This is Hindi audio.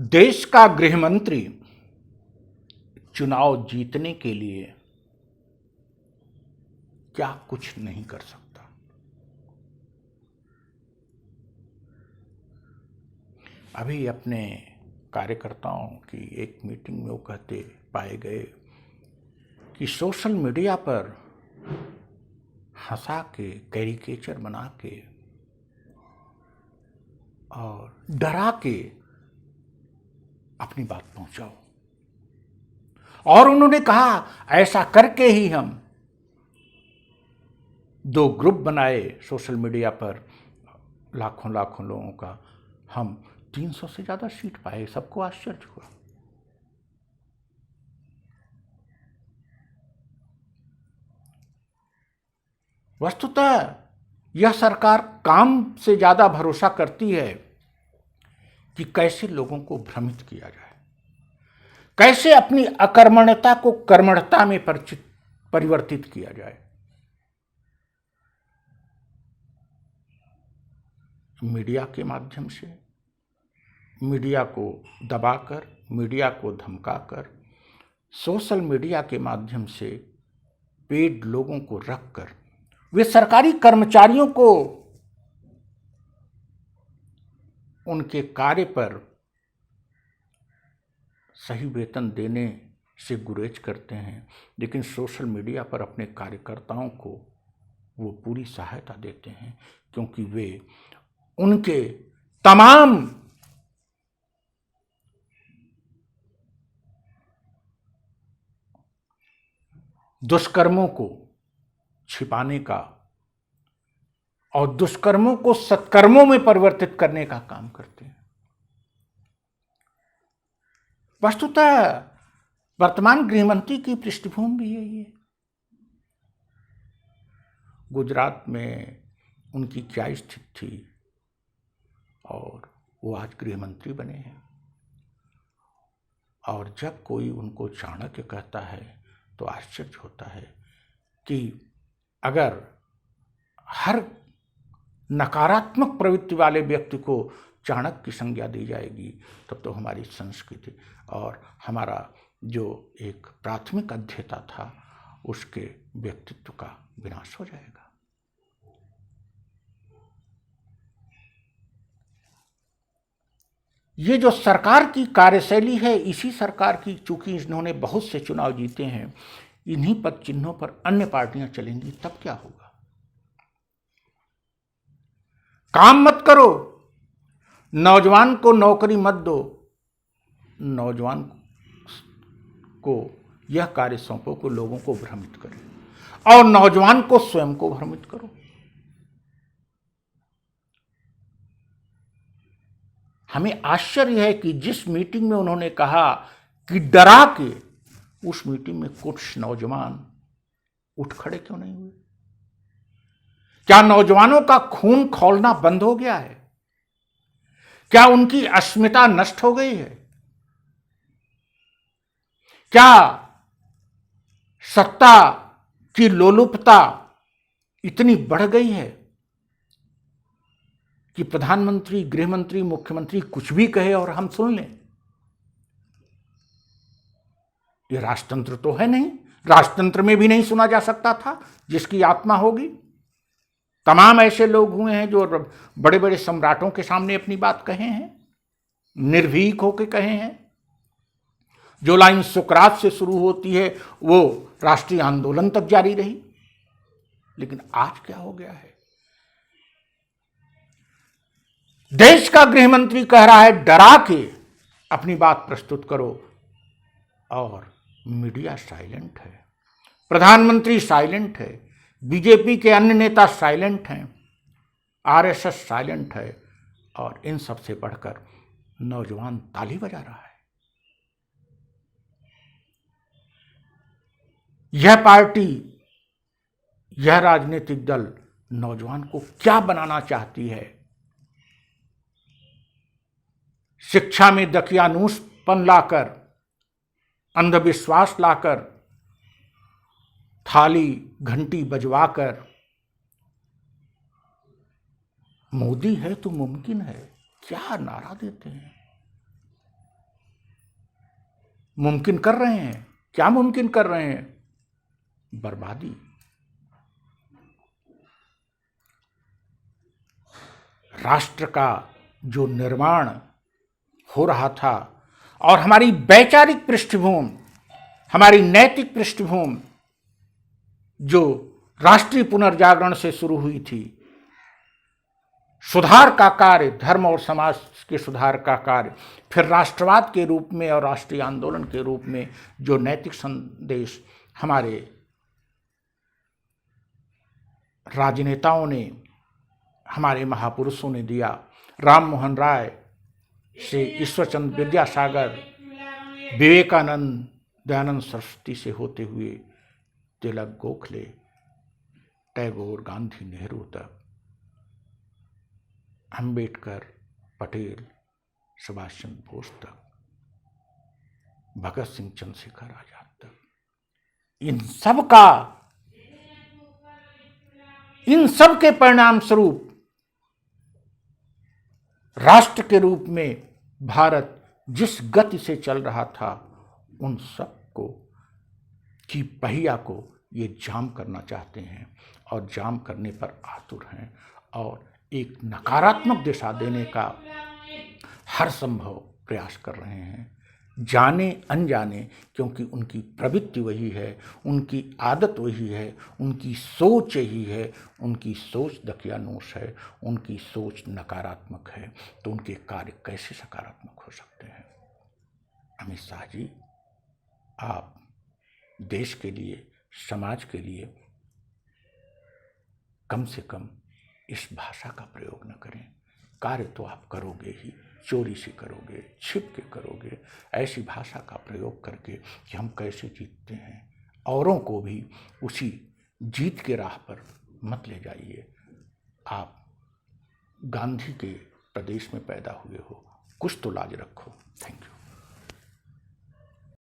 देश का गृह मंत्री चुनाव जीतने के लिए क्या कुछ नहीं कर सकता। अभी अपने कार्यकर्ताओं की एक मीटिंग में वो कहते पाए गए कि सोशल मीडिया पर हंसा के, कैरिकेचर बना के और डरा के अपनी बात पहुंचाओ। और उन्होंने कहा ऐसा करके ही हम 2 ग्रुप बनाए सोशल मीडिया पर, लाखों लाखों लोगों का, हम 300 से ज्यादा सीट पाए। सबको आश्चर्य हुआ। वस्तुतः यह सरकार काम से ज्यादा भरोसा करती है कि कैसे लोगों को भ्रमित किया जाए, कैसे अपनी अकर्मण्यता को कर्मण्यता में परिवर्तित किया जाए। मीडिया के माध्यम से, मीडिया को दबाकर, मीडिया को धमकाकर, सोशल मीडिया के माध्यम से पेड लोगों को रखकर वे सरकारी कर्मचारियों को उनके कार्य पर सही वेतन देने से गुरेज करते हैं, लेकिन सोशल मीडिया पर अपने कार्यकर्ताओं को वो पूरी सहायता देते हैं, क्योंकि वे उनके तमाम दुष्कर्मों को छिपाने का और दुष्कर्मों को सत्कर्मों में परिवर्तित करने का काम करते हैं। वस्तुतः वर्तमान गृहमंत्री की पृष्ठभूमि भी यही है। गुजरात में उनकी क्या स्थिति थी और वो आज गृहमंत्री बने हैं। और जब कोई उनको चाणक्य कहता है तो आश्चर्य होता है कि अगर हर नकारात्मक प्रवृत्ति वाले व्यक्ति को चाणक्य की संज्ञा दी जाएगी, तब तो हमारी संस्कृति और हमारा जो एक प्राथमिक अध्येता था उसके व्यक्तित्व का विनाश हो जाएगा। ये जो सरकार की कार्यशैली है, इसी सरकार की, चूंकि इन्होंने बहुत से चुनाव जीते हैं, इन्हीं पद चिन्हों पर अन्य पार्टियां चलेंगी, तब क्या होगा? काम मत करो, नौजवान को नौकरी मत दो, नौजवान को यह कार्य सौंपो को लोगों को भ्रमित करे, और नौजवान को स्वयं को भ्रमित करो। हमें आश्चर्य है कि जिस मीटिंग में उन्होंने कहा कि डरा के, उस मीटिंग में कुछ नौजवान उठ खड़े क्यों नहीं हुए? क्या नौजवानों का खून खौलना बंद हो गया है? क्या उनकी अस्मिता नष्ट हो गई है? क्या सत्ता की लोलुपता इतनी बढ़ गई है कि प्रधानमंत्री, गृहमंत्री, मुख्यमंत्री कुछ भी कहे और हम सुन लें? ये राजतंत्र तो है नहीं। राजतंत्र में भी नहीं सुना जा सकता था। जिसकी आत्मा होगी, तमाम ऐसे लोग हुए हैं जो बड़े बड़े सम्राटों के सामने अपनी बात कहे हैं, निर्भीक होकर कहे हैं। जो लाइन सुकरात से शुरू होती है वो राष्ट्रीय आंदोलन तक जारी रही। लेकिन आज क्या हो गया है? देश का गृहमंत्री कह रहा है डरा के अपनी बात प्रस्तुत करो, और मीडिया साइलेंट है, प्रधानमंत्री साइलेंट है, बीजेपी के अन्य नेता साइलेंट हैं, आरएसएस साइलेंट है, और इन सब से बढ़कर नौजवान ताली बजा रहा है। यह पार्टी, यह राजनीतिक दल नौजवान को क्या बनाना चाहती है? शिक्षा में दकियानूसपन लाकर, अंधविश्वास लाकर, थाली घंटी बजवाकर, मोदी है तो मुमकिन है, क्या नारा देते हैं। मुमकिन कर रहे हैं। क्या मुमकिन कर रहे हैं? बर्बादी। राष्ट्र का जो निर्माण हो रहा था और हमारी वैचारिक पृष्ठभूमि, हमारी नैतिक पृष्ठभूमि जो राष्ट्रीय पुनर्जागरण से शुरू हुई थी, सुधार का कार्य, धर्म और समाज के सुधार का कार्य, फिर राष्ट्रवाद के रूप में और राष्ट्रीय आंदोलन के रूप में जो नैतिक संदेश हमारे राजनेताओं ने, हमारे महापुरुषों ने दिया, राम मोहन राय से ईश्वरचंद्र विद्यासागर, विवेकानंद, दयानंद सरस्वती से होते हुए तिलक, गोखले, टैगोर, गांधी, नेहरू तक, अंबेडकर, पटेल, सुभाष चंद्र बोस तक, भगत सिंह, चंद्रशेखर आजाद तक, इन सब के परिणाम स्वरूप राष्ट्र के रूप में भारत जिस गति से चल रहा था, उन सब को की पहिया को ये जाम करना चाहते हैं और जाम करने पर आतुर हैं और एक नकारात्मक दिशा देने का हर संभव प्रयास कर रहे हैं, जाने अनजाने, क्योंकि उनकी प्रवृत्ति वही है, उनकी आदत वही है, उनकी सोच यही है, उनकी सोच दकियानूस है, उनकी सोच नकारात्मक है, तो उनके कार्य कैसे सकारात्मक हो सकते हैं? अमित शाह जी, आप देश के लिए, समाज के लिए कम से कम इस भाषा का प्रयोग न करें। कार्य तो आप करोगे ही, चोरी से करोगे, छिप के करोगे, ऐसी भाषा का प्रयोग करके कि हम कैसे जीतते हैं, औरों को भी उसी जीत के राह पर मत ले जाइए। आप गांधी के प्रदेश में पैदा हुए हो, कुछ तो लाज रखो। Thank you.